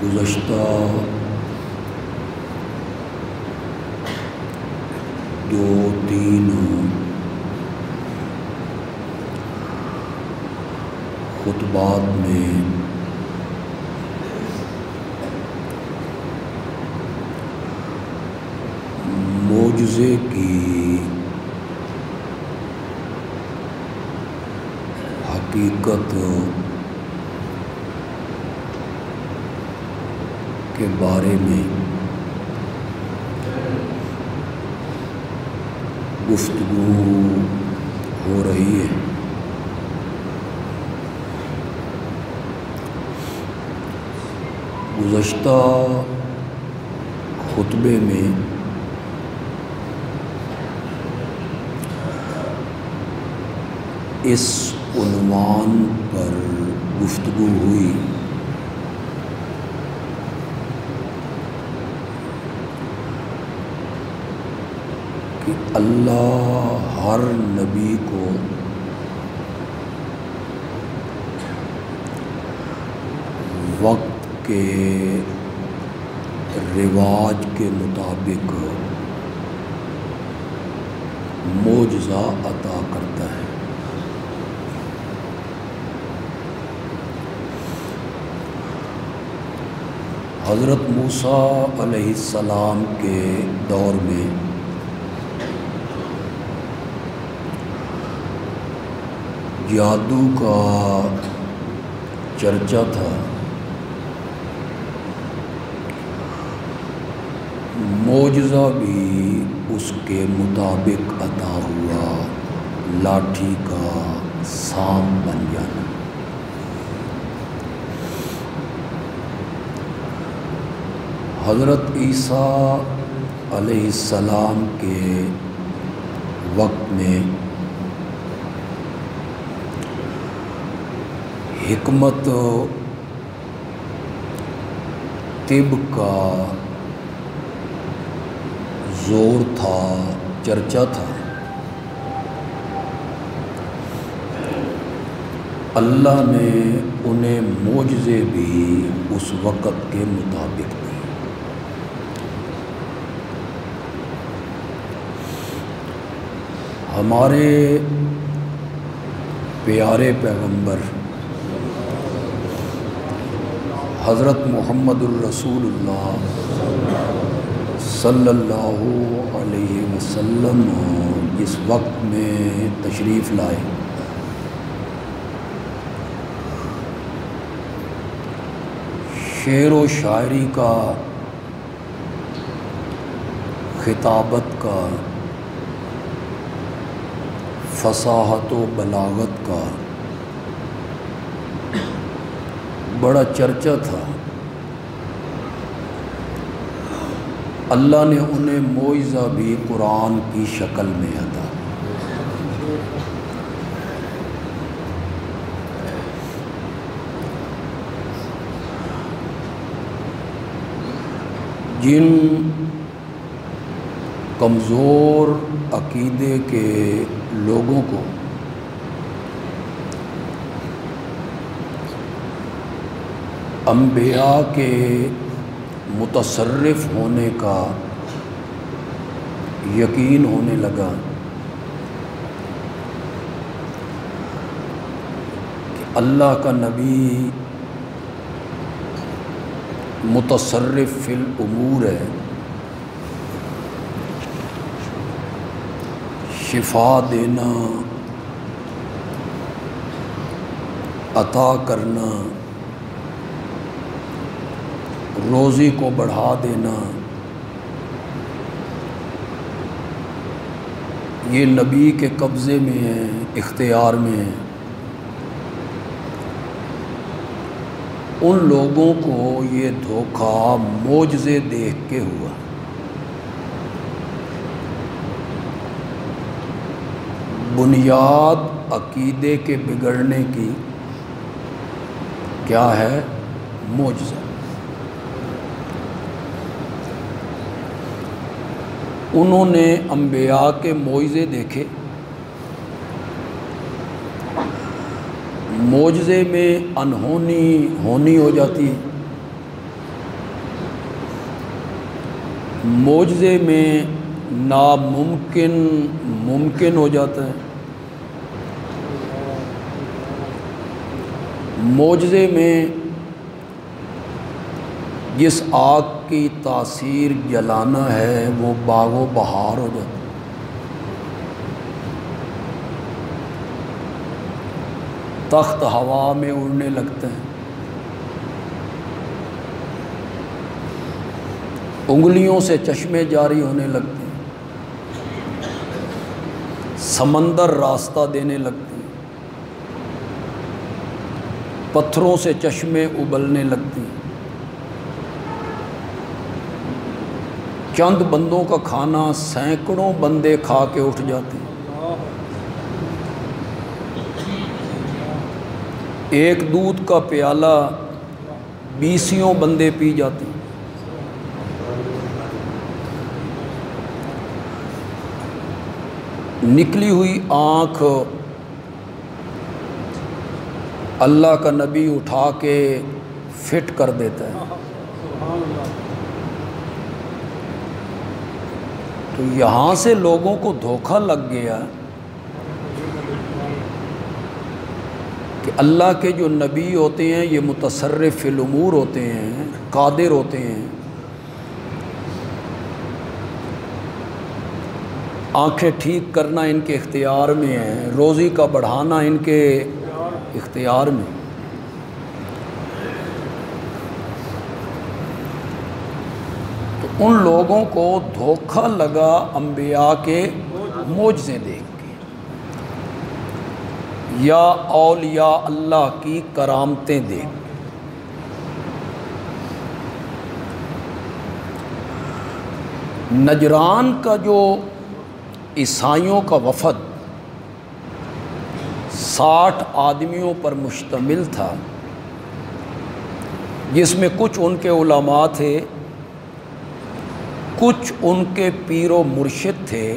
گزشتہ 2-3 خطبات میں معجزے کی حقیقت کے بارے میں گفتگو ہو رہی ہے۔ گزشتہ خطبے میں اس عنوان پر گفتگو ہوئی کہ اللہ ہر نبی کو وقت کے رواج کے مطابق معجزہ عطا کرتا ہے۔ حضرت موسیٰ علیہ السلام کے دور میں جادو کا چرچا تھا، معجزہ بھی اس کے مطابق عطا ہوا، لاٹھی کا سانپ بن جانا۔ حضرت عیسیٰ علیہ السلام کے وقت میں حکمت طب کا زور تھا، چرچا تھا۔ اللہ نے انہیں معجزے بھی اس وقت کے مطابق دی۔ ہمارے پیارے پیغمبر حضرت محمد الرسول اللہ صلی اللہ علیہ وسلم جس وقت میں تشریف لائے، شعر و شاعری کا، خطابت کا، فصاحت و بلاغت کا بڑا چرچا تھا۔ اللہ نے انہیں معجزہ بھی قرآن کی شکل میں عطا۔ جن کمزور عقیدے کے لوگوں کو انبیاء کے متصرف ہونے کا یقین ہونے لگا کہ اللہ کا نبی متصرف فی الامور ہے، شفا دینا، عطا کرنا، روزی کو بڑھا دینا، یہ نبی کے قبضے میں ہے، اختیار میں ہے۔ ان لوگوں کو یہ دھوکہ معجزے دیکھ کے ہوا۔ بنیاد عقیدے کے بگڑنے کی کیا ہے؟ معجزہ۔ انہوں نے انبیاء کے معجزے دیکھے، معجزے میں انہونی ہونی ہو جاتی ہے، معجزے میں ناممکن ممکن ہو جاتا ہے، معجزے میں جس آگ کی تاثیر جلانا ہے وہ باغ و بہار ہو جاتا ہے۔ تخت ہوا میں اڑنے لگتے ہیں، انگلیوں سے چشمے جاری ہونے لگتے ہیں، سمندر راستہ دینے لگتے ہیں، پتھروں سے چشمے ابلنے لگتے ہیں، چند بندوں کا کھانا سینکڑوں بندے کھا کے اٹھ جاتے ہیں، ایک دودھ کا پیالہ 20 بندے پی جاتے ہیں۔ نکلی ہوئی آنکھ اللہ کا نبی اٹھا کے فٹ کر دیتا ہے۔ تو یہاں سے لوگوں کو دھوکہ لگ گیا کہ اللہ کے جو نبی ہوتے ہیں یہ متصرف فی الامور ہوتے ہیں، قادر ہوتے ہیں، آنکھیں ٹھیک کرنا ان کے اختیار میں ہے، روزی کا بڑھانا ان کے اختیار میں۔ تو ان لوگوں کو دھوکہ لگا انبیاء کے معجزے دیکھ کے، یا اولیاء اللہ کی کرامتیں دیکھ کے۔ نجران کا جو عیسائیوں کا وفد 60 آدمیوں پر مشتمل تھا، جس میں کچھ ان کے علماء تھے، کچھ ان کے پیر و مرشد تھے،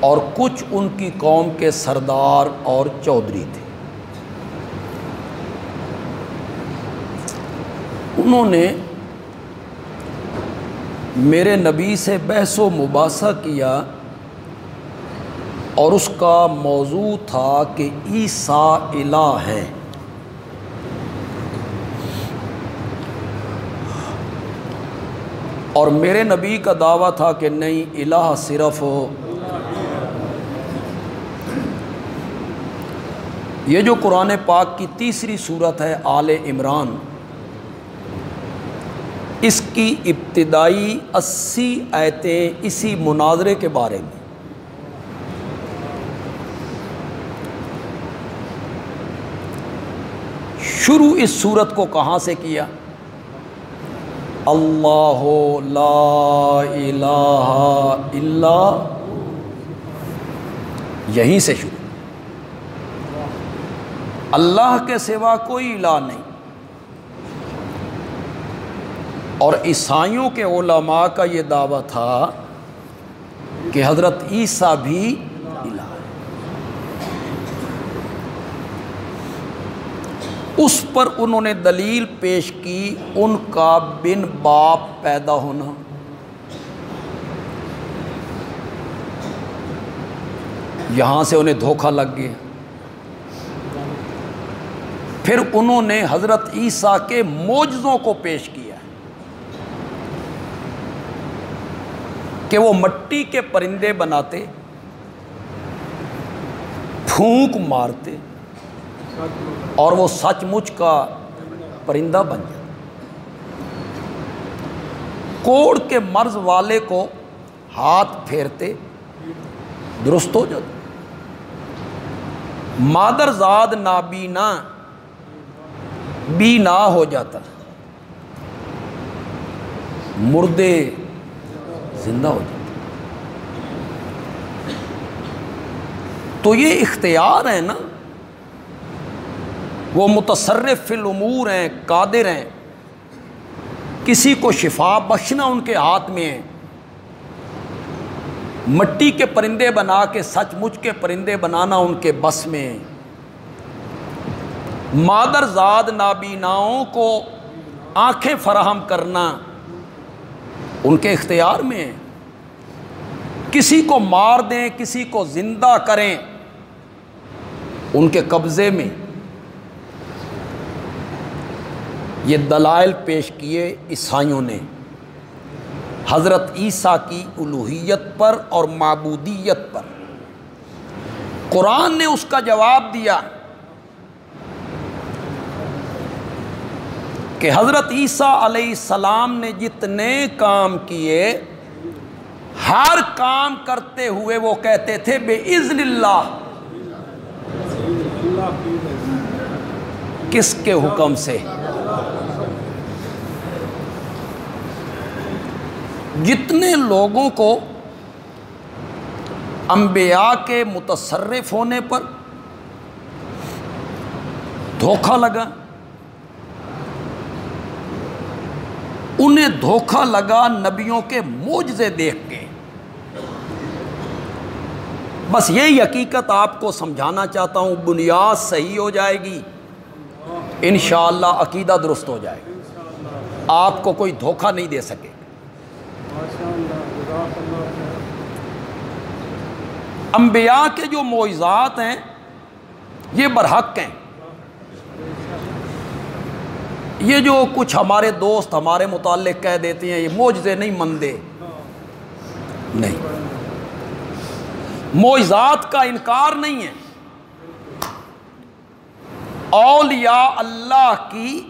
اور کچھ ان کی قوم کے سردار اور چودھری تھے، انہوں نے میرے نبی سے بحث و مباحثہ کیا، اور اس کا موضوع تھا کہ عیسیٰ الہ ہے۔ اور میرے نبی کا دعویٰ تھا کہ نہیں، الہ صرف یہ جو قرآن پاک کی تیسری سورت ہے آل عمران، اس کی ابتدائی 80 آیتیں اسی مناظرے کے بارے میں۔ شروع اس سورت کو کہاں سے کیا؟ اللہ لا الہ الا، یہیں سے شروع، اللہ کے سوا کوئی الہ نہیں۔ اور عیسائیوں کے علماء کا یہ دعویٰ تھا کہ حضرت عیسیٰ بھی الہ ہے۔ اس پر انہوں نے دلیل پیش کی ان کا بن باپ پیدا ہونا۔ یہاں سے انہیں دھوکہ لگ گیا۔ پھر انہوں نے حضرت عیسیٰ کے معجزوں کو پیش کیا کہ وہ مٹی کے پرندے بناتے، پھونک مارتے، اور وہ سچ مچ کا پرندہ بن جاتا، کوڑ کے مرض والے کو ہاتھ پھیرتے درست ہو جاتا، مادر زاد نابینا بینا ہو جاتا، مردے زندہ ہو جاتا۔ تو یہ اختیار ہے نا، وہ متصرف فی الامور ہیں، قادر ہیں، کسی کو شفا بخشنا ان کے ہاتھ میں ہے، مٹی کے پرندے بنا کے سچ مچ کے پرندے بنانا ان کے بس میں ہے، مادر زاد نابیناؤں کو آنکھیں فراہم کرنا ان کے اختیار میں ہیں. کسی کو مار دیں، کسی کو زندہ کریں، ان کے قبضے میں. یہ دلائل پیش کیے عیسائیوں نے حضرت عیسیٰ کی الوہیت پر اور معبودیت پر. قرآن نے اس کا جواب دیا کہ حضرت عیسیٰ علیہ السلام نے جتنے کام کیے، ہر کام کرتے ہوئے وہ کہتے تھے بِإِذْنِ اللہ. کس کے حکم سے؟ جتنے لوگوں کو انبیاء کے متصرف ہونے پر دھوکہ لگا، انہیں دھوکہ لگا نبیوں کے معجزے دیکھ کے. بس یہی حقیقت آپ کو سمجھانا چاہتا ہوں. بنیاد صحیح ہو جائے گی، انشاءاللہ عقیدہ درست ہو جائے گا. آپ کو کوئی دھوکہ نہیں دے سکے. انبیاء کے جو معجزات ہیں یہ برحق ہیں. یہ جو کچھ ہمارے دوست ہمارے متعلق کہہ دیتے ہیں یہ معجزے نہیں مندے، نہیں، معجزات کا انکار نہیں ہے. اولیاء اللہ کی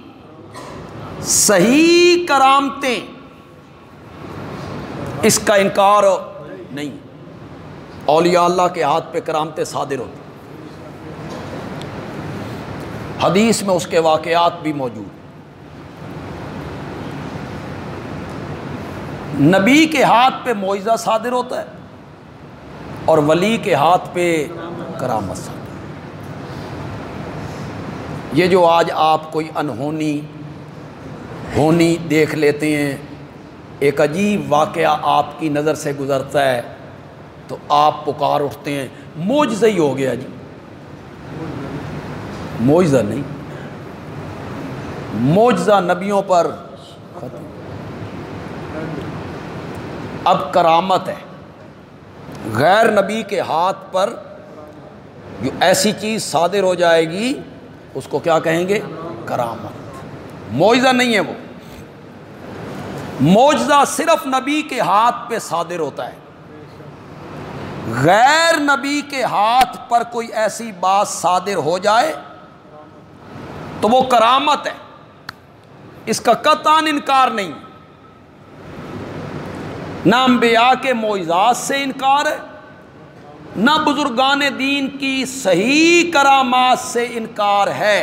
صحیح کرامتیں، اس کا انکار نہیں. اولیاء اللہ کے ہاتھ پہ کرامتیں صادر ہوتی، حدیث میں اس کے واقعات بھی موجود. نبی کے ہاتھ پہ معجزہ صادر ہوتا ہے اور ولی کے ہاتھ پہ کرامت صادر. یہ جو آج آپ کوئی انہونی ہونی دیکھ لیتے ہیں، ایک عجیب واقعہ آپ کی نظر سے گزرتا ہے تو آپ پکار اٹھتے ہیں معجزہ ہی ہو گیا. جی معجزہ نہیں، معجزہ نبیوں پر ختم. اب کرامت ہے، غیر نبی کے ہاتھ پر جو ایسی چیز صادر ہو جائے گی اس کو کیا کہیں گے؟ کرامت. معجزہ نہیں ہے وہ. معجزہ صرف نبی کے ہاتھ پہ صادر ہوتا ہے. غیر نبی کے ہاتھ پر کوئی ایسی بات صادر ہو جائے تو وہ کرامت ہے، اس کا قطعاً انکار نہیں. نہ انبیاء کے معجزات سے انکار ہے، نہ بزرگان دین کی صحیح کرامات سے انکار ہے.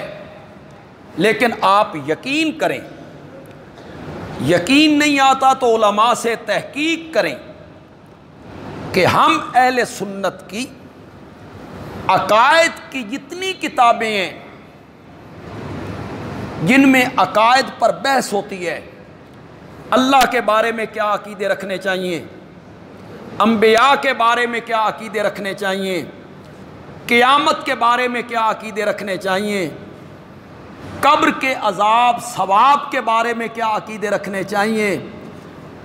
لیکن آپ یقین کریں، یقین نہیں آتا تو علماء سے تحقیق کریں کہ ہم اہل سنت کی عقائد کی جتنی کتابیں ہیں جن میں عقائد پر بحث ہوتی ہے، اللہ کے بارے میں کیا عقیدے رکھنے چاہیے، انبیاء کے بارے میں کیا عقیدے رکھنے چاہیے، قیامت کے بارے میں کیا عقیدے رکھنے چاہیے، قبر کے عذاب ثواب کے بارے میں کیا عقیدے رکھنے چاہیے،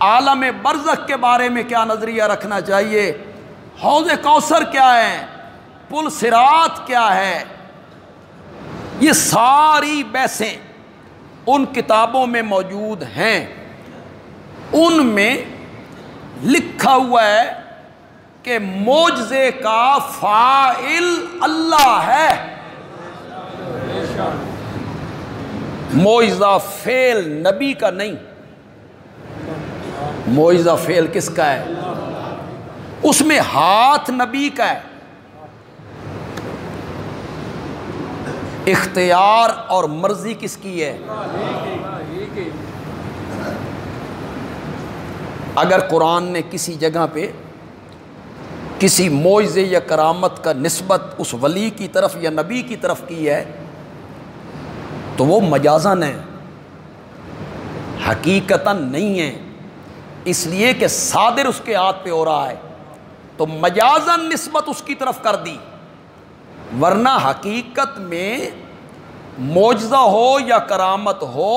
عالم برزخ کے بارے میں کیا نظریہ رکھنا چاہیے، حوض کوثر کیا ہے، پل صراط کیا ہے، یہ ساری بحثیں ان کتابوں میں موجود ہیں. ان میں لکھا ہوا ہے کہ معجزے کا فاعل اللہ ہے. معجزہ فعل نبی کا نہیں. معجزہ فعل کس کا ہے؟ اس میں ہاتھ نبی کا ہے، اختیار اور مرضی کس کی ہے؟ اگر قرآن نے کسی جگہ پہ کسی معجزے یا کرامت کا نسبت اس ولی کی طرف یا نبی کی طرف کی ہے تو وہ مجازاً ہے، حقیقتاً نہیں ہے. اس لیے کہ صادر اس کے ہاتھ پہ ہو رہا ہے تو مجازاً نسبت اس کی طرف کر دی، ورنہ حقیقت میں معجزہ ہو یا کرامت ہو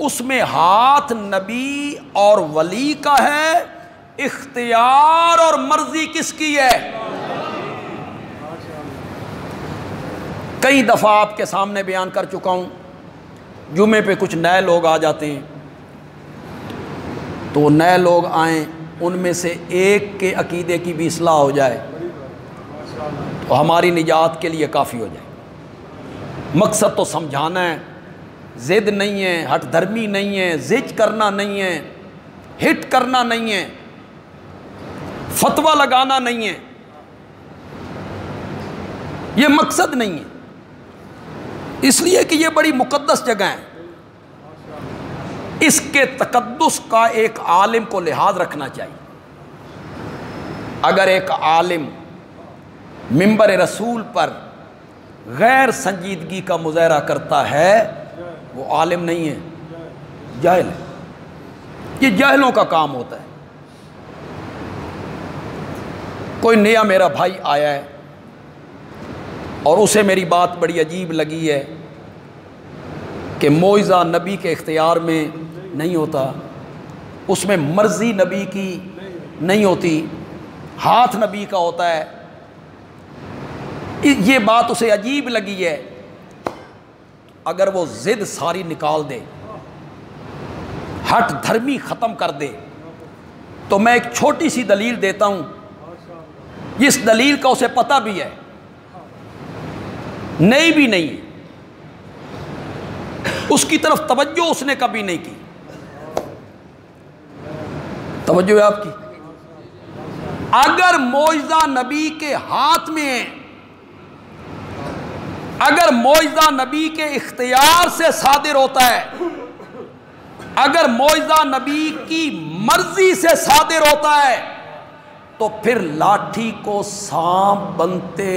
اس میں ہاتھ نبی اور ولی کا ہے، اختیار اور مرضی کس کی ہے؟ کئی دفعہ آپ کے سامنے بیان کر چکا ہوں، جمعے پہ کچھ نئے لوگ آ جاتے ہیں، تو نئے لوگ آئیں، ان میں سے ایک کے عقیدے کی بھی اصلاح ہو جائے تو ہماری نجات کے لیے کافی ہو جائے۔ مقصد تو سمجھانا ہے، ضد نہیں ہے، ہٹ دھرمی نہیں ہے، زج کرنا نہیں ہے، ہٹ کرنا نہیں ہے، فتویٰ لگانا نہیں ہے، یہ مقصد نہیں ہے، اس لیے کہ یہ بڑی مقدس جگہ ہے، اس کے تقدس کا ایک عالم کو لحاظ رکھنا چاہیے۔ اگر ایک عالم منبر رسول پر غیر سنجیدگی کا مظاہرہ کرتا ہے، وہ عالم نہیں ہے، جاہل ہے، یہ جاہلوں کا کام ہوتا ہے۔ کوئی نیا میرا بھائی آیا ہے اور اسے میری بات بڑی عجیب لگی ہے کہ معجزہ نبی کے اختیار میں نہیں ہوتا، اس میں مرضی نبی کی نہیں ہوتی، ہاتھ نبی کا ہوتا ہے، یہ بات اسے عجیب لگی ہے۔ اگر وہ ضد ساری نکال دے، ہٹ دھرمی ختم کر دے، تو میں ایک چھوٹی سی دلیل دیتا ہوں، جس دلیل کا اسے پتہ بھی ہے، نئی بھی نہیں ہے، اس کی طرف توجہ اس نے کبھی نہیں کی۔ توجہ ہے آپ کی؟ اگر معجزہ نبی کے ہاتھ میں ہے، اگر معجزہ نبی کے اختیار سے صادر ہوتا ہے، اگر معجزہ نبی کی مرضی سے صادر ہوتا ہے، تو پھر لاٹھی کو سانپ بنتے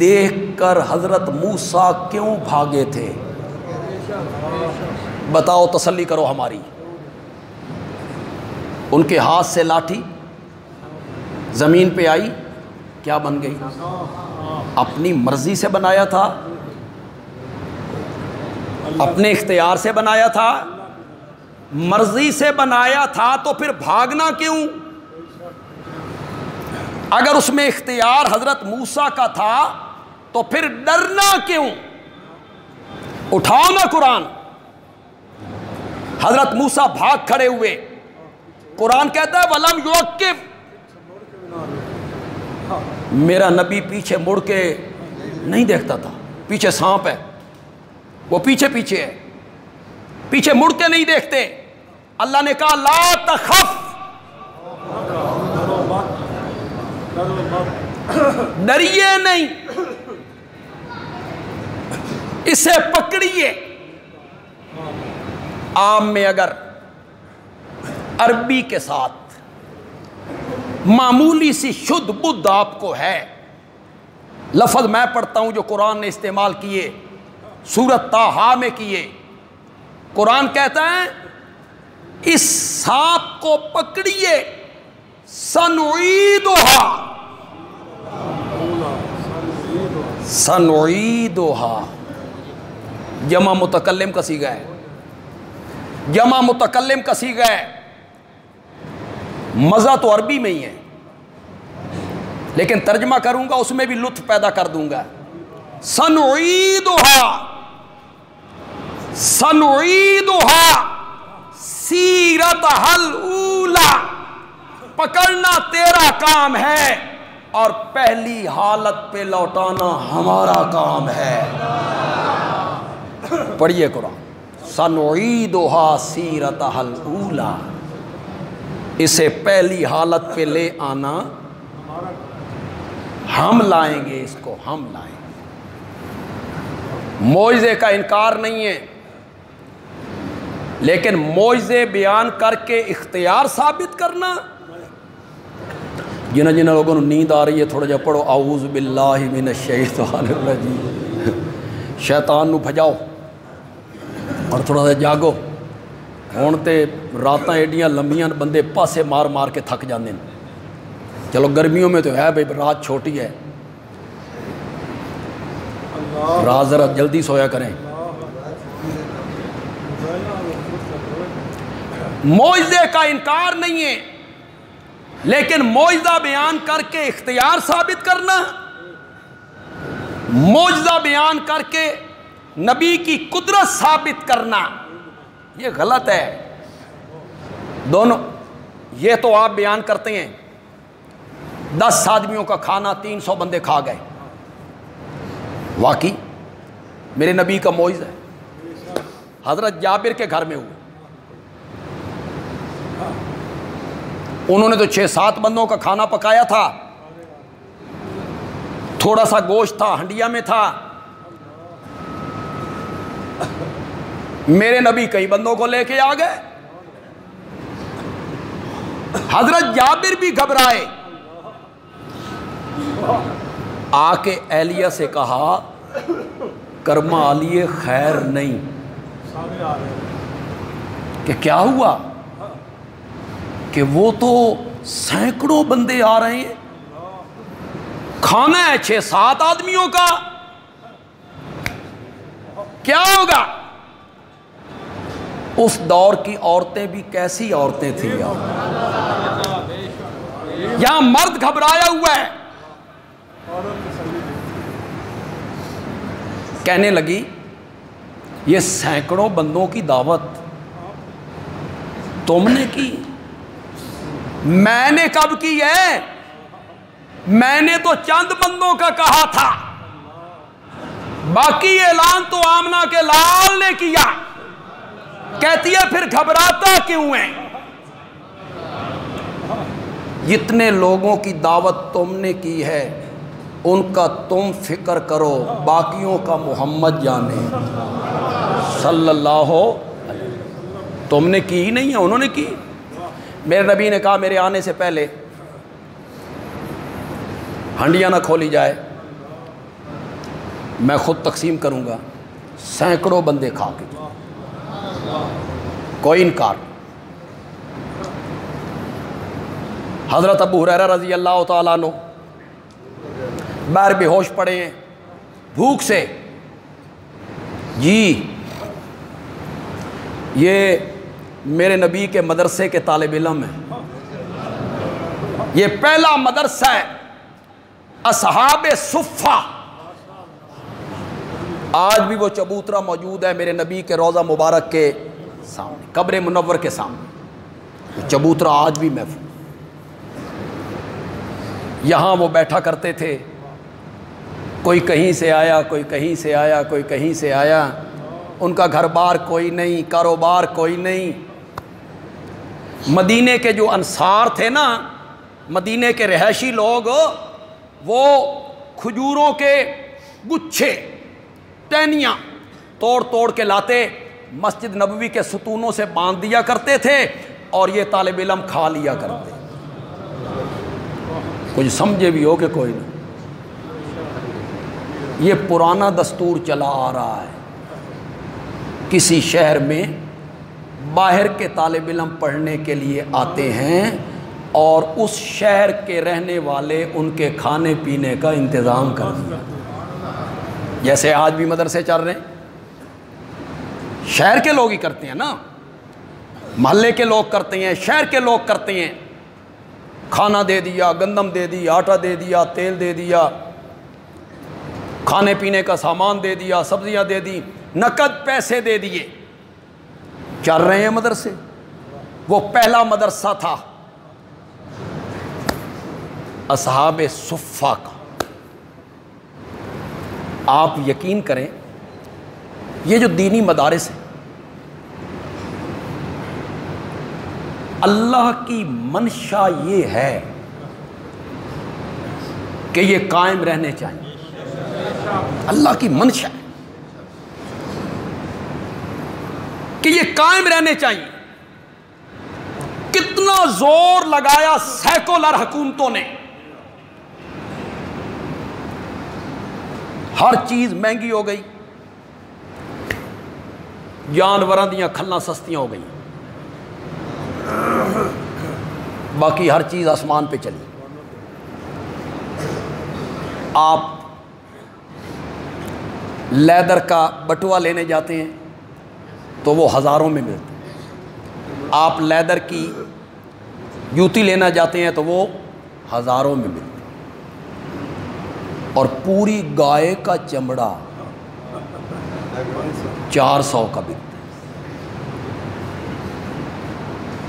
دیکھ کر حضرت موسیٰ کیوں بھاگے تھے؟ بتاؤ، تسلی کرو ہماری۔ ان کے ہاتھ سے لاٹھی زمین پہ آئی، کیا بن گئی؟ اپنی مرضی سے بنایا تھا، اپنے اختیار سے بنایا تھا، مرضی سے بنایا تھا، تو پھر بھاگنا کیوں؟ اگر اس میں اختیار حضرت موسیٰ کا تھا تو پھر ڈرنا کیوں؟ اٹھاؤ نا قرآن۔ حضرت موسیٰ بھاگ کھڑے ہوئے، قرآن کہتا ہے وَلَمْ يُعَقِّبْ، میرا نبی پیچھے مڑ کے نہیں دیکھتا تھا، پیچھے سانپ ہے، وہ پیچھے پیچھے ہے، پیچھے مڑ کے نہیں دیکھتے۔ اللہ نے کہا لا تخف، ڈریے نہیں، اسے پکڑیے۔ عام میں اگر عربی کے ساتھ معمولی سی شدھ بدھ آپ کو ہے، لفظ میں پڑھتا ہوں جو قرآن نے استعمال کیے، سورۃ طٰہٰ میں کیے، قرآن کہتا ہے اس سانپ کو پکڑیے، سنعیدھا، سنعیدھا جمع متکلم کا صیغہ ہے، جمع متکلم کا صیغہ ہے، مزہ تو عربی میں ہی ہے لیکن ترجمہ کروں گا اس میں بھی لطف پیدا کر دوں گا۔ سنعیدھا، سنعیدھا سیرتھا الاولی، پکڑنا تیرا کام ہے اور پہلی حالت پہ لوٹانا ہمارا کام ہے۔ پڑھیے قرآن، سنعیدھا سیرتھا الاولی، اسے پہلی حالت پہ لے آنا ہم لائیں گے، اس کو ہم لائیں گے۔ معجزے کا انکار نہیں ہے، لیکن معجزے بیان کر کے اختیار ثابت کرنا، جنہ لوگوں کو نیند آ رہی ہے تھوڑا جا پڑھو اعوذ باللہ من الشیطان الرجیم، شیطان نو بھجاؤ اور تھوڑا سا جاگو۔ ہون تے راتاں ایڈیاں لمبیاں، بندے پاسے مار مار کے تھک جاندے ہیں۔ چلو گرمیوں میں تو ہے بھائی، رات چھوٹی ہے، رات ذرا جلدی سویا کریں۔ معجزے کا انکار نہیں ہے، لیکن معجزہ بیان کر کے اختیار ثابت کرنا، معجزہ بیان کر کے نبی کی قدرت ثابت کرنا، یہ غلط ہے دونوں۔ یہ تو آپ بیان کرتے ہیں 10 آدمیوں کا کھانا 300 بندے کھا گئے، واقعی میرے نبی کا معجزہ ہے۔ حضرت جابر کے گھر میں ہوا، انہوں نے تو 6-7 بندوں کا کھانا پکایا تھا، تھوڑا سا گوشت تھا ہنڈیا میں تھا، میرے نبی کئی بندوں کو لے کے آ گئے۔ حضرت جابر بھی گھبرائے، آ کے اہلیہ سے کہا کرما علی خیر نہیں، کہ کیا ہوا؟ کہ وہ تو سینکڑوں بندے آ رہے ہیں، کھانا ہے 6-7 آدمیوں کا، کیا ہوگا؟ اس دور کی عورتیں بھی کیسی عورتیں تھیں یار، یہاں مرد گھبرایا ہوا ہے۔ کہنے لگی یہ سینکڑوں بندوں کی دعوت تم نے کی؟ میں نے کب کی ہے؟ میں نے تو چند بندوں کا کہا تھا، باقی اعلان تو آمنہ کے لال نے کیا۔ کہتی ہے پھر گھبراتا کیوں ہے؟ جتنے لوگوں کی دعوت تم نے کی ہے ان کا تم فکر کرو، باقیوں کا محمد جانے صلی اللہ علیہ۔ تم نے کی ہی نہیں ہے، انہوں نے کی۔ میرے نبی نے کہا میرے آنے سے پہلے ہنڈیاں نہ کھولی جائے، میں خود تقسیم کروں گا، سینکڑوں بندے کھا کے جائیں۔ کوئی انکار۔ حضرت ابو ہریرہ رضی اللہ تعالیٰ عنہ باہر بے ہوش پڑے ہیں بھوک سے، جی یہ میرے نبی کے مدرسے کے طالب علم ہیں، یہ پہلا مدرسہ ہے اصحاب صفہ۔ آج بھی وہ چبوترا موجود ہے میرے نبی کے روضہ مبارک کے سامنے، قبر منور کے سامنے، وہ چبوترا آج بھی محفوظ۔ یہاں وہ بیٹھا کرتے تھے، کوئی کہیں سے آیا، کوئی کہیں سے آیا، کوئی کہیں سے آیا، ان کا گھر بار کوئی نہیں، کاروبار کوئی نہیں۔ مدینے کے جو انصار تھے نا، مدینے کے رہائشی لوگ، وہ کھجوروں کے گچھے، ٹہنیاں توڑ توڑ کے لاتے، مسجد نبوی کے ستونوں سے باندھ دیا کرتے تھے اور یہ طالب علم کھا لیا کرتے۔ کچھ سمجھے بھی ہو کہ کوئی نہیں، یہ پرانا دستور چلا آ رہا ہے۔ کسی شہر میں باہر کے طالب علم پڑھنے کے لیے آتے ہیں اور اس شہر کے رہنے والے ان کے کھانے پینے کا انتظام کرتے ہیں، جیسے آج بھی مدرسے چل رہے ہیں، شہر کے لوگ ہی کرتے ہیں نا، محلے کے لوگ کرتے ہیں، شہر کے لوگ کرتے ہیں۔ کھانا دے دیا، گندم دے دی، آٹا دے دیا، تیل دے دیا، کھانے پینے کا سامان دے دیا، سبزیاں دے دی، نقد پیسے دے دیے، چل رہے ہیں مدرسے۔ وہ پہلا مدرسہ تھا اصحاب صفہ کا۔ آپ یقین کریں یہ جو دینی مدارس ہیں، اللہ کی منشا یہ ہے کہ یہ قائم رہنے چاہیے، اللہ کی منشا ہے کہ یہ قائم رہنے چاہیے۔ کتنا زور لگایا سیکولر حکومتوں نے، ہر چیز مہنگی ہو گئی، جانوراں دیاں کھلاں سستیاں ہو گئی، باقی ہر چیز آسمان پہ چلی۔ آپ لیدر کا بٹوا لینے جاتے ہیں تو وہ ہزاروں میں ملتے ہیں، آپ لیدر کی جوتی لینا جاتے ہیں تو وہ ہزاروں میں ملتی، اور پوری گائے کا چمڑا 400 کا بکتا ہے۔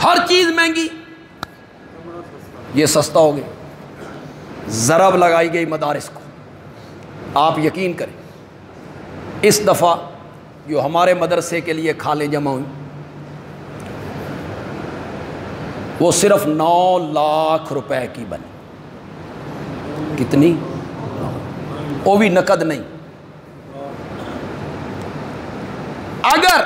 ہر چیز مہنگی، یہ سستا ہو گیا۔ ضرب لگائی گئی مدارس کو۔ آپ یقین کریں اس دفعہ جو ہمارے مدرسے کے لیے کھالیں جمع ہوئی وہ صرف 9 لاکھ روپے کی بنی۔ کتنی؟ وہ بھی نقد نہیں۔ اگر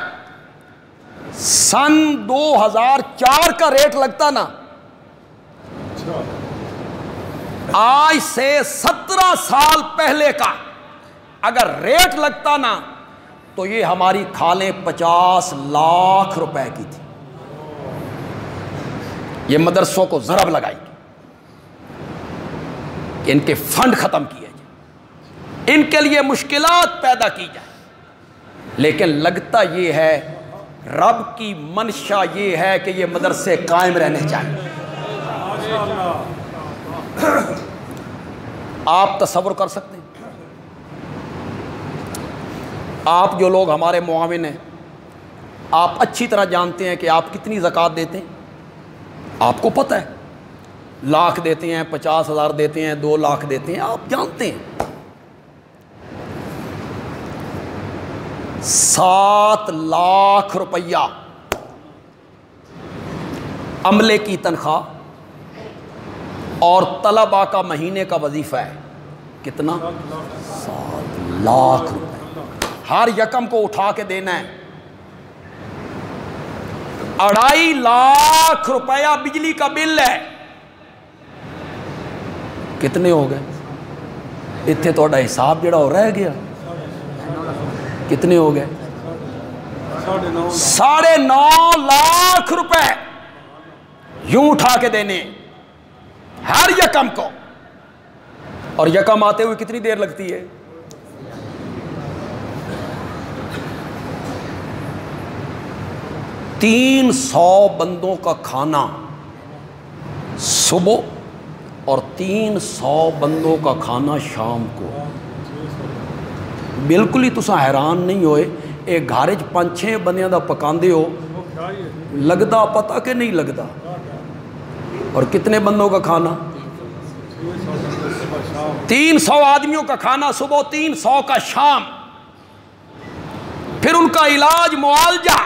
سن 2004 کا ریٹ لگتا نا، آج سے 17 سال پہلے کا اگر ریٹ لگتا نا تو یہ ہماری کھالیں 50 لاکھ روپے کی تھی۔ یہ مدرسوں کو ضرب لگائی کہ ان کے فنڈ ختم کیے جائیں، ان کے لیے مشکلات پیدا کی جائیں، لیکن لگتا یہ ہے رب کی منشا یہ ہے کہ یہ مدرسے قائم رہنے چاہیے۔ آپ تصور کر سکتے ہیں، آپ جو لوگ ہمارے معاون ہیں، آپ اچھی طرح جانتے ہیں کہ آپ کتنی زکوٰۃ دیتے ہیں۔ آپ کو پتہ ہے، لاکھ دیتے ہیں، 50,000 دیتے ہیں، 2 لاکھ دیتے ہیں، آپ جانتے ہیں۔ 7 لاکھ روپیہ عملے کی تنخواہ اور طلباء کا مہینے کا وظیفہ ہے۔ کتنا؟ 7 لاکھ روپے ہر یکم کو اٹھا کے دینا ہے۔ 2.5 لاکھ روپیہ بجلی کا بل ہے۔ کتنے ہو گئے؟ اتنے تھوڑا حساب جڑا ہو رہ گیا۔ کتنے ہو گئے؟ 9.5 لاکھ روپے یوں اٹھا کے دینے ہر یکم کو، اور یکم آتے ہوئے کتنی دیر لگتی ہے؟ تین 300 بندوں کا کھانا صبح اور 300 بندوں کا کھانا شام کو۔ بالکل ہی تسا حیران نہیں ہوئے، ایک گھر 5-6 بندیاں دا پکاندے ہو، لگدا پتہ کہ نہیں لگدا؟ اور کتنے بندوں کا کھانا؟ 300 آدمیوں کا کھانا صبح، 300 کا شام، پھر ان کا علاج معالجہ۔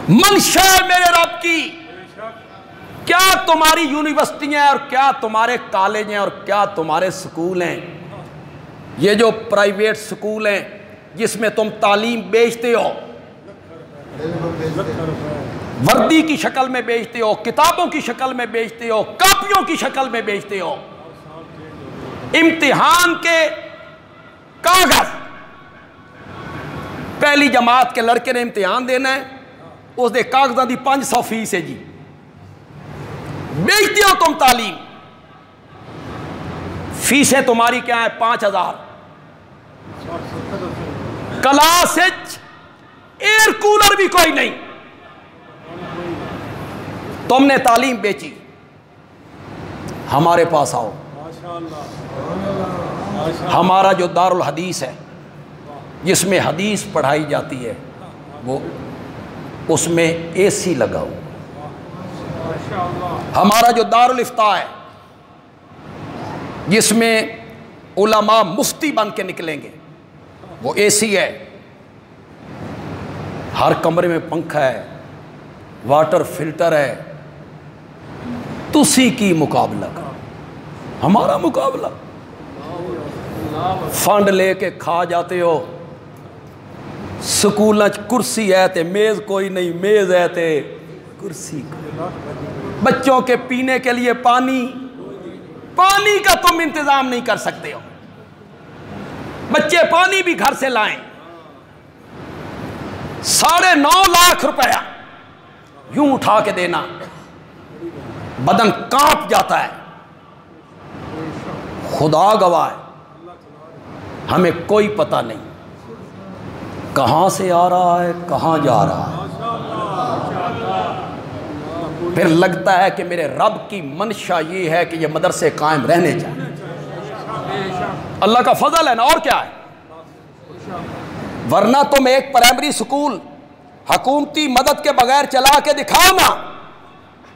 منشا میرے رب کی، کیا تمہاری یونیورسٹیاں اور کیا تمہارے کالج ہیں اور کیا تمہارے سکول ہیں، یہ جو پرائیویٹ سکول ہیں جس میں تم تعلیم بیچتے ہو، وردی کی شکل میں بیچتے ہو، کتابوں کی شکل میں بیچتے ہو، کاپیوں کی شکل میں بیچتے ہو، امتحان کے کاغذ، پہلی جماعت کے لڑکے نے امتحان دینا ہے، اس دے کاغذاں دی 500 فیس ہے جی، بیچتے ہو تم تعلیم۔ فیسیں تمہاری کیا ہیں؟ 5,000۔ کلاس ایئر کولر بھی کوئی نہیں، تم نے تعلیم بیچی۔ ہمارے پاس آؤ، ہمارا جو دارالحدیث ہے جس میں حدیث پڑھائی جاتی ہے، وہ اس میں اے سی لگاؤ۔ ہمارا جو دارالافتاء ہے جس میں علماء مفتی بن کے نکلیں گے، وہ اے سی ہے، ہر کمرے میں پنکھا ہے، واٹر فلٹر ہے۔ تسی کی مقابلہ کرو، ہمارا مقابلہ؟ فنڈ لے کے کھا جاتے ہو، سکولوں کرسی ہے تے میز کوئی نہیں، میز ہے تے کرسی کوئی۔ بچوں کے پینے کے لیے پانی کا تم انتظام نہیں کر سکتے ہو، بچے پانی بھی گھر سے لائیں۔ 9.5 لاکھ روپیہ یوں اٹھا کے دینا، بدن کانپ جاتا ہے۔ خدا گواہ ہے، ہمیں کوئی پتہ نہیں کہاں سے آ رہا ہے، کہاں جا رہا ہے۔ پھر لگتا ہے کہ میرے رب کی منشا یہ ہے کہ یہ مدرسے قائم رہنے چاہیے. اللہ کا فضل ہے نا، اور کیا ہے. ورنہ تم ایک پرائمری سکول حکومتی مدد کے بغیر چلا کے دکھاؤ نا،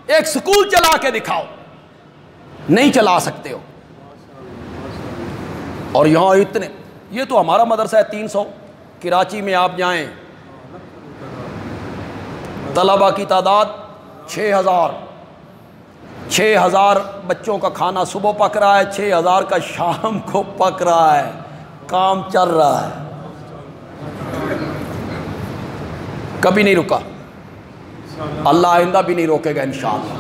ایک سکول چلا کے دکھاؤ، نہیں چلا سکتے ہو. اور یہاں اتنے، یہ تو ہمارا مدرسہ ہے 300. کراچی میں آپ جائیں طلبہ کی تعداد 6000 بچوں کا کھانا صبح پک رہا ہے، 6000 کا شام کو پک رہا ہے، کام چل رہا ہے، کبھی نہیں رکا. اللہ آئندہ بھی نہیں روکے گا انشاءاللہ.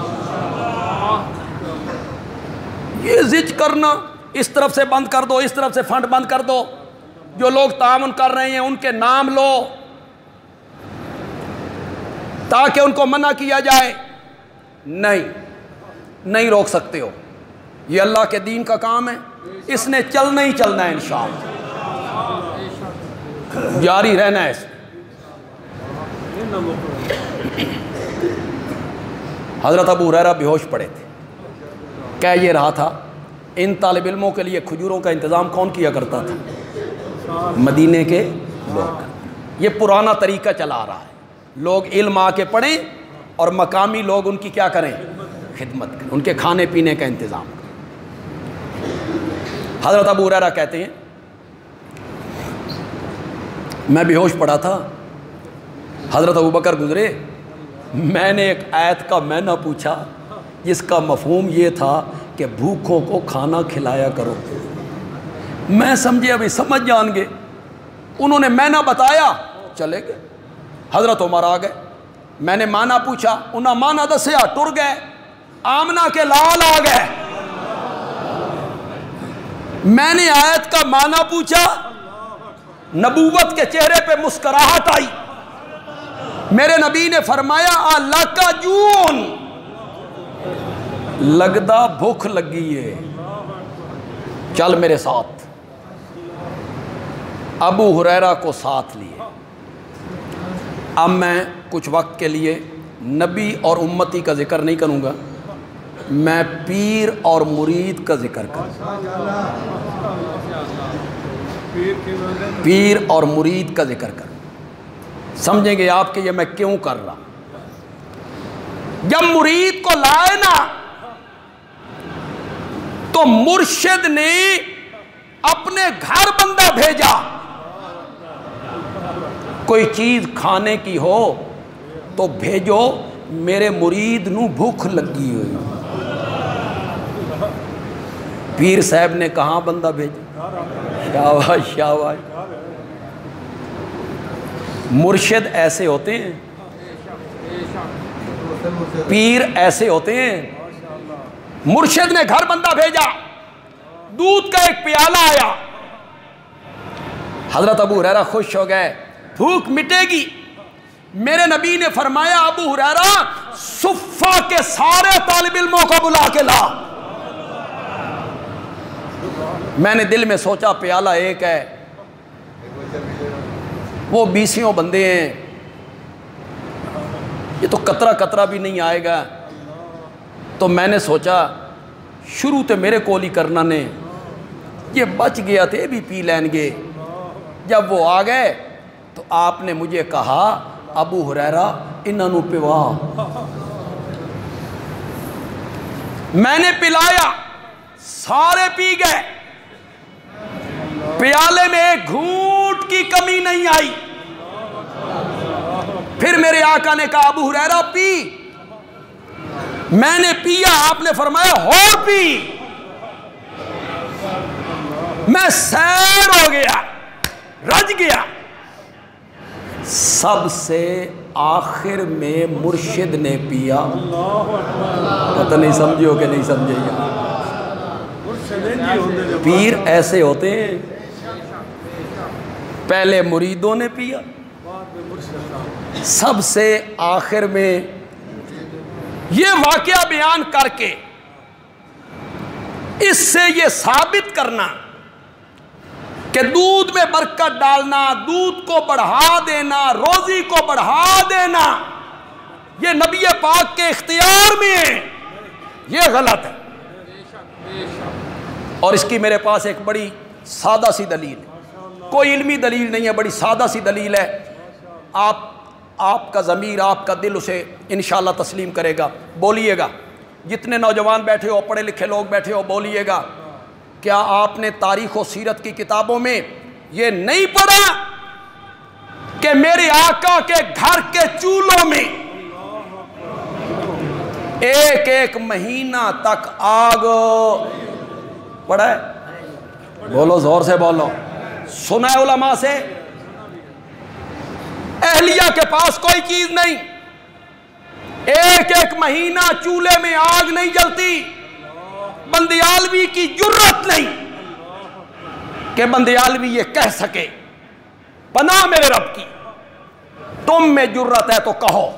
یہ زج کرنا، اس طرف سے بند کر دو، اس طرف سے فنڈ بند کر دو، جو لوگ تعاون کر رہے ہیں ان کے نام لو تاکہ ان کو منع کیا جائے. نہیں روک سکتے ہو. یہ اللہ کے دین کا کام ہے، اس نے چلنا ہی چلنا ہے انشاءاللہ، جاری رہنا ہے اس میں. حضرت ابو ہریرہ بے ہوش پڑے تھے. کہہ یہ رہا تھا ان طالب علموں کے لیے کھجوروں کا انتظام کون کیا کرتا تھا؟ مدینے کے لوگ. یہ پرانا طریقہ چلا آ رہا ہے، لوگ علم آ کے پڑھیں اور مقامی لوگ ان کی کیا کریں؟ خدمت کریں، ان کے کھانے پینے کا انتظام کریں. حضرت ابو ہریرہ کہتے ہیں میں بے ہوش پڑا تھا، حضرت ابوبکر گزرے، میں نے ایک آیت کا معنی پوچھا جس کا مفہوم یہ تھا کہ بھوکوں کو کھانا کھلایا کرو. میں سمجھے ابھی سمجھ جان گے، انہوں نے معنی بتایا چلے گئے. حضرت عمر آ گئے، میں نے معنی پوچھا، انہوں نے معنی دسیا، ٹر گئے. آمنہ کے لال آ گئے، میں نے آیت کا معنی پوچھا، نبوت کے چہرے پہ مسکراہٹ آئی. میرے نبی نے فرمایا اللہ کا جون، لگدا بھوک لگی ہے، چل میرے ساتھ. ابو ہریرہ کو ساتھ لیے. اب میں کچھ وقت کے لیے نبی اور امتی کا ذکر نہیں کروں گا، میں پیر اور مرید کا ذکر کروں. پیر اور مرید کا ذکر کروں، سمجھیں گے آپ کہ یہ میں کیوں کر رہا. جب مرید کو لائے نا تو مرشد نے اپنے گھر بندہ بھیجا. کوئی چیز کھانے کی ہو تو بھیجو، میرے مرید نو بھوک لگی ہوئی. پیر صاحب نے کہاں بندہ بھیجا؟ شاباش شاباش. مرشد ایسے ہوتے ہیں، پیر ایسے ہوتے ہیں. مرشد نے گھر بندہ بھیجا، دودھ کا ایک پیالہ آیا. حضرت ابو ہریرہ خوش ہو گئے، بھوک مٹے گی. میرے نبی نے فرمایا ابو ہریرہ صفہ کے سارے طالب علموں کو بلا کے لا. میں نے دل میں سوچا پیالہ ایک ہے، وہ 20 بندے ہیں، یہ تو قطرہ قطرہ بھی نہیں آئے گا. تو میں نے سوچا شروع تے میرے کول ہی کرنا نے، یہ بچ گیا تھے بھی پی لین گے. جب وہ آ گئے تو آپ نے مجھے کہا ابو ہریرہ انہاں نوں پوا. میں نے پلایا، سارے پی گئے، پیالے میں ایک گھونٹ کی کمی نہیں آئی. پھر میرے آقا نے کہا ابو ہریرہ پی. میں نے پیا، آپ نے فرمایا اور پی. میں سیر ہو گیا، رج گیا. سب سے آخر میں مرشد نے پیا. پتہ نہیں سمجھو کہ نہیں سمجھے گا. پیر ایسے ہوتے ہیں، پہلے مریدوں نے پیا، سب سے آخر میں. یہ واقعہ بیان کر کے اس سے یہ ثابت کرنا کہ دودھ میں برکت ڈالنا، دودھ کو بڑھا دینا، روزی کو بڑھا دینا، یہ نبی پاک کے اختیار میں ہے، یہ غلط ہے۔ اور اس کی میرے پاس ایک بڑی سادہ سی دلیل ہے، کوئی علمی دلیل نہیں ہے، بڑی سادہ سی دلیل ہے، آپ کا ضمیر، آپ کا دل اسے انشاءاللہ تسلیم کرے گا۔ بولیے گا، جتنے نوجوان بیٹھے ہو، پڑھے لکھے لوگ بیٹھے ہو، بولیے گا، کیا آپ نے تاریخ و سیرت کی کتابوں میں یہ نہیں پڑھا کہ میرے آقا کے گھر کے چولہوں میں ایک ایک مہینہ تک آگ پڑا ہے؟ بولو، زور سے بولو، سنا ہے علماء سے؟ اہلیہ کے پاس کوئی چیز نہیں، ایک ایک مہینہ چولہے میں آگ نہیں جلتی۔ بندیالوی کی جرت نہیں کہ بندیالوی یہ کہہ سکے، پناہ میرے رب کی، تم میں جرت ہے تو کہو،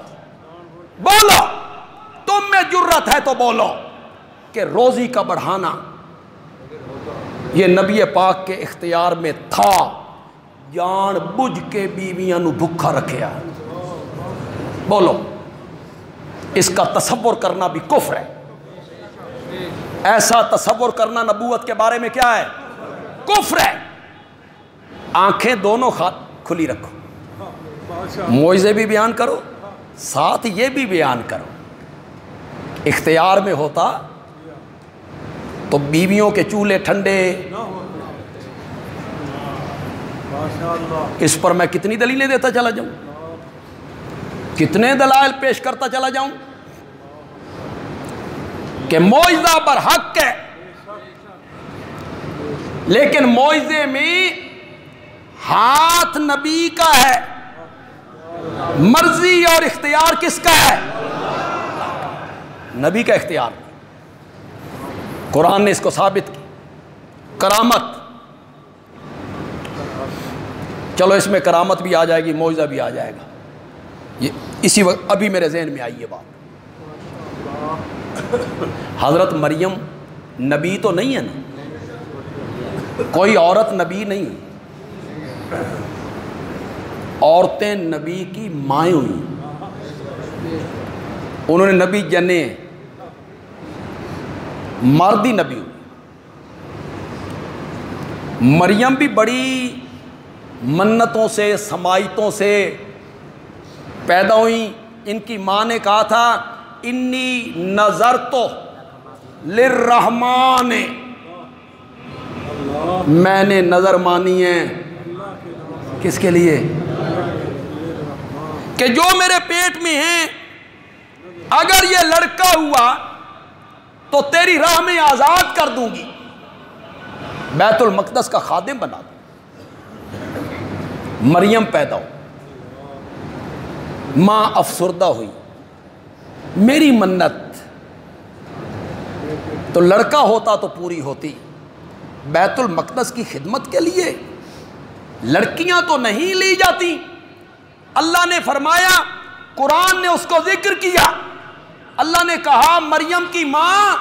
بولو، تم میں جرت ہے تو بولو کہ روزی کا بڑھانا یہ نبی پاک کے اختیار میں تھا، جان بوجھ کے بیویاں نو بھکھا رکھیا۔ بولو، اس کا تصور کرنا بھی کفر ہے۔ ایسا تصور کرنا نبوت کے بارے میں کیا ہے؟ کفر ہے۔ آنکھیں دونوں کھلی رکھو، موعظے بھی بیان کرو، ساتھ یہ بھی بیان کرو۔ اختیار میں ہوتا تو بیویوں کے چولہے ٹھنڈے۔ اس پر میں کتنی دلیلیں دیتا چلا جاؤں، کتنے دلائل پیش کرتا چلا جاؤں کہ موعظہ برحق ہے، لیکن موعظے میں ہاتھ نبی کا ہے، مرضی اور اختیار کس کا ہے؟ نبی کا اختیار۔ قرآن نے اس کو ثابت کی۔ کرامت، چلو اس میں کرامت بھی آ جائے گی، معجزہ بھی آ جائے گا، یہ اسی وقت ابھی میرے ذہن میں آئی یہ بات۔ حضرت مریم نبی تو نہیں ہے نا، کوئی عورت نبی نہیں، عورتیں نبی کی مائیں ہوئی، انہوں نے نبی جنے، مردی نبی ہوئی۔ مریم بھی بڑی منتوں سے، سمائتوں سے پیدا ہوئی۔ ان کی ماں نے کہا تھا انی نظرت للرحمن، میں نے نظر مانی ہے کس کے لیے؟ کہ جو میرے پیٹ میں ہیں، اگر یہ لڑکا ہوا تو تیری راہ میں آزاد کر دوں گی، بیت المقدس کا خادم بنا دوں۔ مریم پیدا ہو، ماں افسردہ ہوئی، میری منت تو لڑکا ہوتا تو پوری ہوتی۔ بیت المقدس کی خدمت کے لیے لڑکیاں تو نہیں لی جاتی۔ اللہ نے فرمایا، قرآن نے اس کو ذکر کیا، اللہ نے کہا مریم کی ماں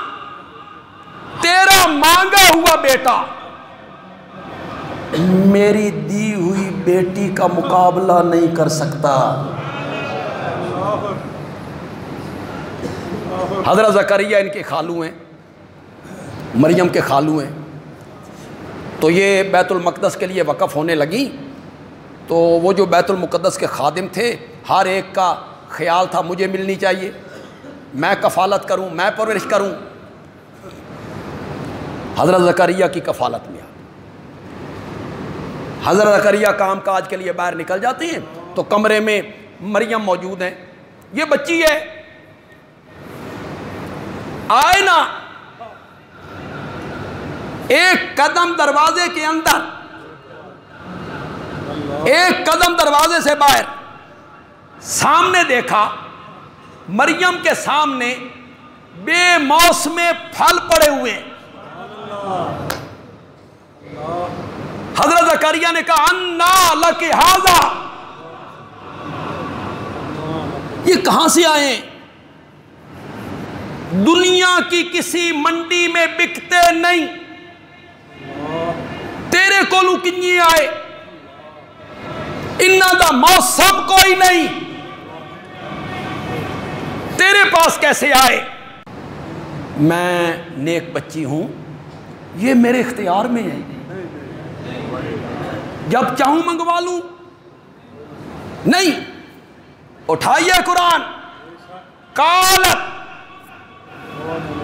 تیرا مانگا ہوا بیٹا میری دی ہوئی بیٹی کا مقابلہ نہیں کر سکتا۔ حضرت زکریا ان کے خالو ہیں، مریم کے خالو ہیں، تو یہ بیت المقدس کے لیے وقف ہونے لگی، تو وہ جو بیت المقدس کے خادم تھے، ہر ایک کا خیال تھا مجھے ملنی چاہیے، میں کفالت کروں، میں پرورش کروں۔ حضرت زکریا کی کفالت میں حضرت زکریا کام کاج کے لیے باہر نکل جاتے ہیں، تو کمرے میں مریم موجود ہیں، یہ بچی ہے، آئے نا ایک قدم دروازے کے اندر، ایک قدم دروازے سے باہر، سامنے دیکھا مریم کے سامنے بے موسمے پھل پڑے ہوئے۔ حضرت زکریا نے کہا انا لک ھذا، یہ کہاں سے آئے؟ دنیا کی کسی منڈی میں بکتے نہیں، تیرے کولو کنجی آئے؟ انہاں دا موسم کوئی نہیں، پاس کیسے آئے؟ میں نیک بچی ہوں، یہ میرے اختیار میں ہے، جب چاہوں منگوا لوں؟ نہیں، اٹھائیے قرآن۔ قالت،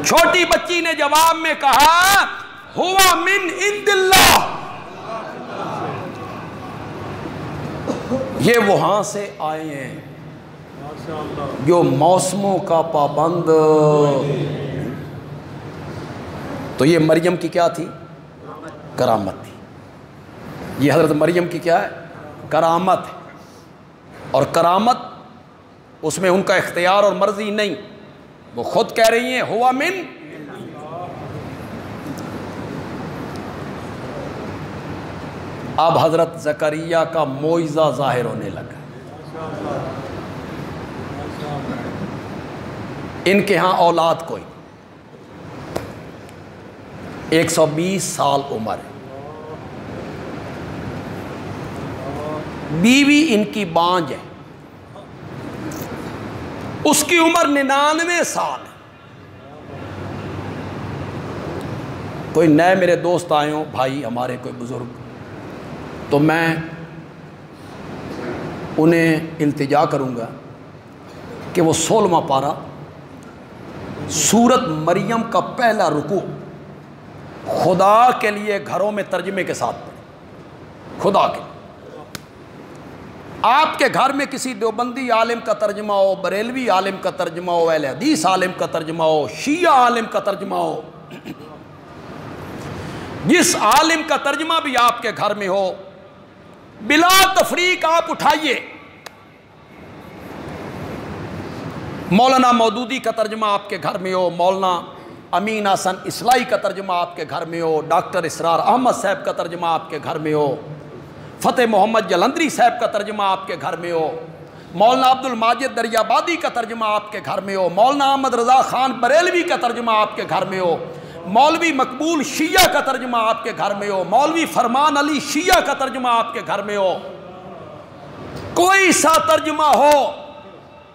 چھوٹی بچی نے جواب میں کہا، ہوا من عند اللہ، یہ وہاں سے آئے ہیں جو موسموں کا پابند۔ تو یہ مریم کی کیا تھی؟ کرامت تھی۔ یہ حضرت مریم کی کیا ہے؟ کرامت ہے۔ اور کرامت اس میں ان کا اختیار اور مرضی نہیں، وہ خود کہہ رہی ہیں ہوا من۔ اب حضرت زکریا کا معجزہ ظاہر ہونے لگا۔ ان کے ہاں اولاد کوئی، 120 سال عمر ہے، بیوی ان کی بانج ہے، اس کی عمر 99 سال ہے۔ کوئی نئے میرے دوست آئے ہوں، بھائی ہمارے کوئی بزرگ، تو میں انہیں التجا کروں گا کہ وہ 16واں پارہ سورت مریم کا پہلا رکوع خدا کے لیے گھروں میں ترجمے کے ساتھ پڑھیں۔ خدا کے لیے آپ کے گھر میں کسی دیوبندی عالم کا ترجمہ ہو، بریلوی عالم کا ترجمہ ہو، اہل حدیث عالم کا ترجمہ ہو، شیعہ عالم کا ترجمہ ہو، جس عالم کا ترجمہ بھی آپ کے گھر میں ہو، بلا تفریق آپ اٹھائیے۔ مولانا مودودی کا ترجمہ آپ کے گھر میں ہو، مولانا امین حسن اصلاحی کا ترجمہ آپ کے گھر میں ہو، ڈاکٹر اسرار احمد صاحب کا ترجمہ آپ کے گھر میں ہو، فتح محمد جلندری صاحب کا ترجمہ آپ کے گھر میں ہو، مولانا عبد الماجد دریابادی کا ترجمہ آپ کے گھر میں ہو، مولانا احمد رضا خان بریلوی کا ترجمہ آپ کے گھر میں ہو، مولوی مقبول شیعہ کا ترجمہ آپ کے گھر میں ہو، مولوی فرمان علی شیعہ کا ترجمہ آپ کے گھر میں ہو، کوئی سا ترجمہ ہو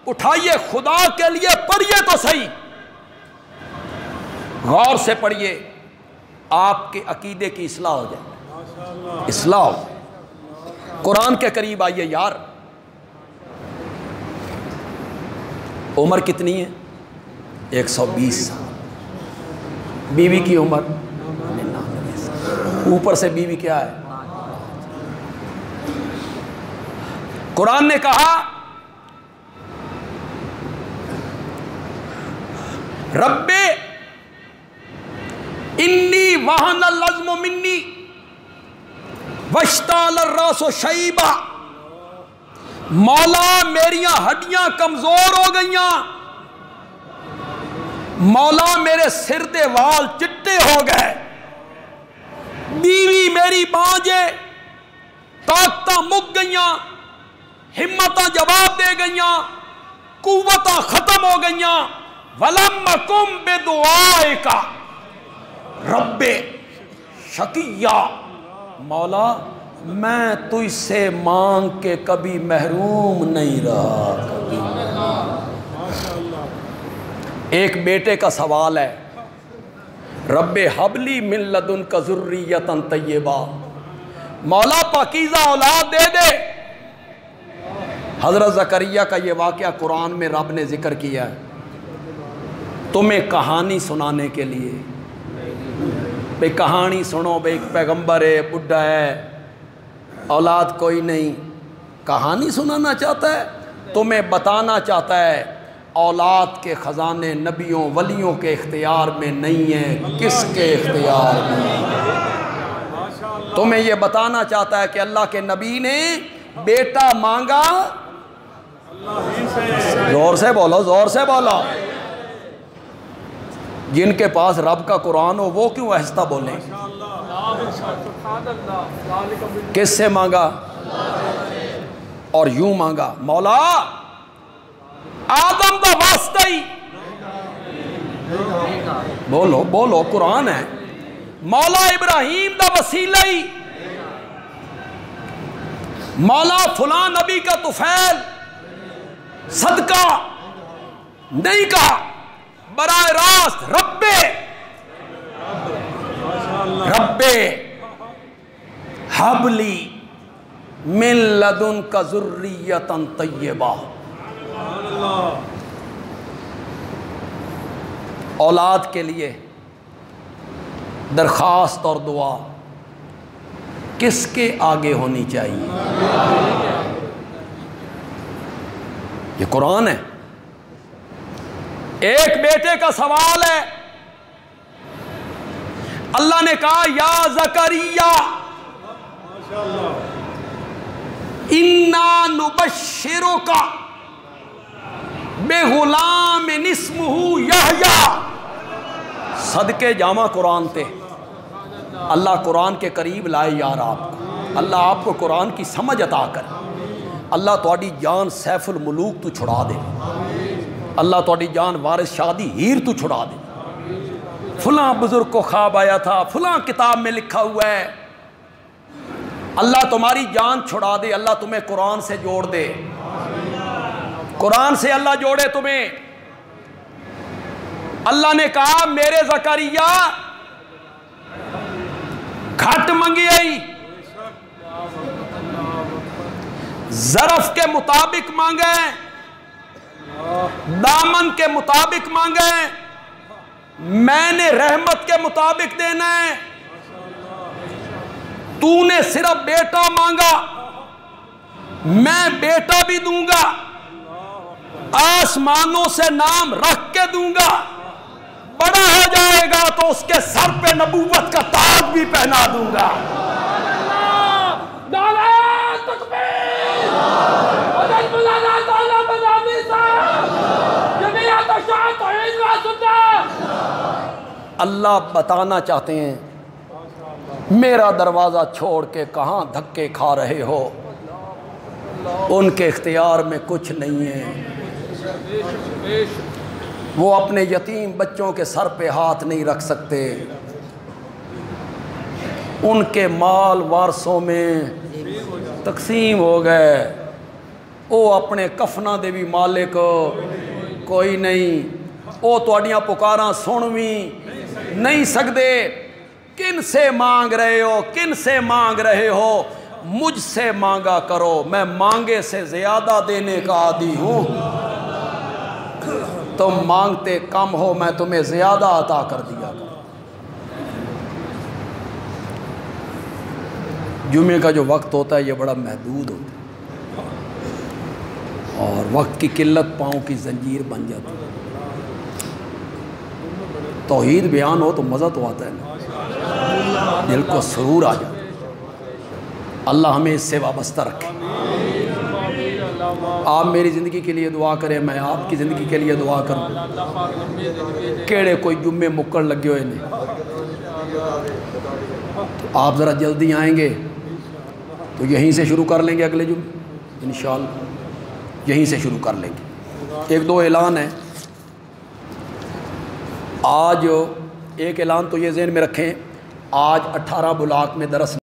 اٹھائیے، خدا کے لیے پڑھیے تو صحیح، غور سے پڑھیے، آپ کے عقیدے کی اصلاح ہو جائے، اصلاح ہو۔ قرآن کے قریب آئیے یار۔ عمر کتنی ہے؟ 120 سال، بیوی کی عمر 99 سال، اوپر سے بیوی کیا ہے؟ قرآن نے کہا رب انی وہن العظم منی واشتعل الراس شیبا، مولا میریاں ہڈیاں کمزور ہو گئیاں، مولا میرے سر دے وال چٹے ہو گئے، بیوی میری بانجے طاقتاں مک گئیاں، ہمتاں جواب دے گئیاں، قوتاں ختم ہو گئیاں، وَلَمَّ كُمْ بِدُعَائِكَ رب شقیّا، مولا میں تجھ سے مانگ کے کبھی محروم نہیں رہا۔ ایک بیٹے کا سوال ہے، رب حب لی من لدنک ذریۃ طیبہ، مولا پاکیزہ اولاد دے دے۔ حضرت زکریا کا یہ واقعہ قرآن میں رب نے ذکر کیا ہے تمہیں کہانی سنانے کے لیے، بھئی کہانی سنو، بھئی ایک پیغمبر ہے، بڈھا ہے، اولاد کوئی نہیں، کہانی سنانا چاہتا ہے، تمہیں بتانا چاہتا ہے اولاد کے خزانے نبیوں ولیوں کے اختیار میں نہیں ہیں، کس کے اختیار میں؟ تمہیں یہ بتانا چاہتا ہے کہ اللہ کے نبی نے بیٹا مانگا، زور سے بولو، زور سے بولو، جن کے پاس رب کا قرآن ہو وہ کیوں آہستہ بولیں؟ کس سے مانگا؟ اور یوں مانگا، مولا آدم دا واسطہ ہی، بولو بولو قرآن ہے، مولا ابراہیم دا وسیلہ ہی، مولا فلاں نبی کا طفیل صدقہ، نہیں کہا، براہ راست ربے حبلی من لدنک ذریۃ طیبہ، اولاد کے لیے درخواست اور دعا کس کے آگے ہونی چاہیے؟ یہ قرآن ہے۔ ایک بیٹے کا سوال ہے، اللہ نے کہا یا زکریا انا نبشرک بغلام اسمہ یحییٰ۔ صدقے جامع قرآن تے اللہ قرآن کے قریب لائے یار آپ کو، اللہ آپ کو قرآن کی سمجھ عطا کرے، اللہ تواڈی جان سیف الملوک تو چھڑا دے، اللہ تواڈی جان وارث شادی ہیر تو چھڑا دے۔ فلاں بزرگ کو خواب آیا تھا، فلاں کتاب میں لکھا ہوا ہے، اللہ تمہاری جان چھڑا دے، اللہ تمہیں قرآن سے جوڑ دے، قرآن سے اللہ جوڑے تمہیں۔ اللہ نے کہا میرے زکریا گھٹ منگی آئی، ظرف کے مطابق مانگیں، دامن کے مطابق مانگیں، میں نے رحمت کے مطابق دینا ہے۔ تو نے صرف بیٹا مانگا، میں بیٹا بھی دوں گا، آسمانوں سے نام رکھ کے دوں گا، بڑا ہو جائے گا تو اس کے سر پہ نبوت کا تاج بھی پہنا دوں گا۔ اللہ بتانا چاہتے ہیں میرا دروازہ چھوڑ کے کہاں دھکے کھا رہے ہو، ان کے اختیار میں کچھ نہیں ہے، وہ اپنے یتیم بچوں کے سر پہ ہاتھ نہیں رکھ سکتے، ان کے مال وارثوں میں تقسیم ہو گئے، وہ اپنے کفنا دے بھی مالک کوئی نہیں، وہ تواڈیاں پکاراں سن بھی نہیں سکتے۔ کن سے مانگ رہے ہو، کن سے مانگ رہے ہو؟ مجھ سے مانگا کرو، میں مانگے سے زیادہ دینے کا عادی ہوں، تم مانگتے کم ہو، میں تمہیں زیادہ عطا کر دیا کروں۔ جمعے کا جو وقت ہوتا ہے یہ بڑا محدود ہوتا ہے، اور وقت کی قلت پاؤں کی زنجیر بن جاتی ہے۔ توحید بیان ہو تو مزہ تو آتا ہے نا، دل کو سرور آ جاتا ہے۔ اللہ ہمیں اس سے وابستہ رکھے۔ آپ میری زندگی کے لیے دعا کریں، میں آپ کی زندگی کے لیے دعا کروں۔ کیڑے کوئی جمعے مکڑ لگے ہوئے نہیں، تو آپ ذرا جلدی آئیں گے تو یہیں سے شروع کر لیں گے، اگلے جمعے انشاءاللہ یہیں سے شروع کر لیں گے۔ ایک دو اعلان ہیں آج، ایک اعلان تو یہ ذہن میں رکھیں، آج 18 بلاک میں درس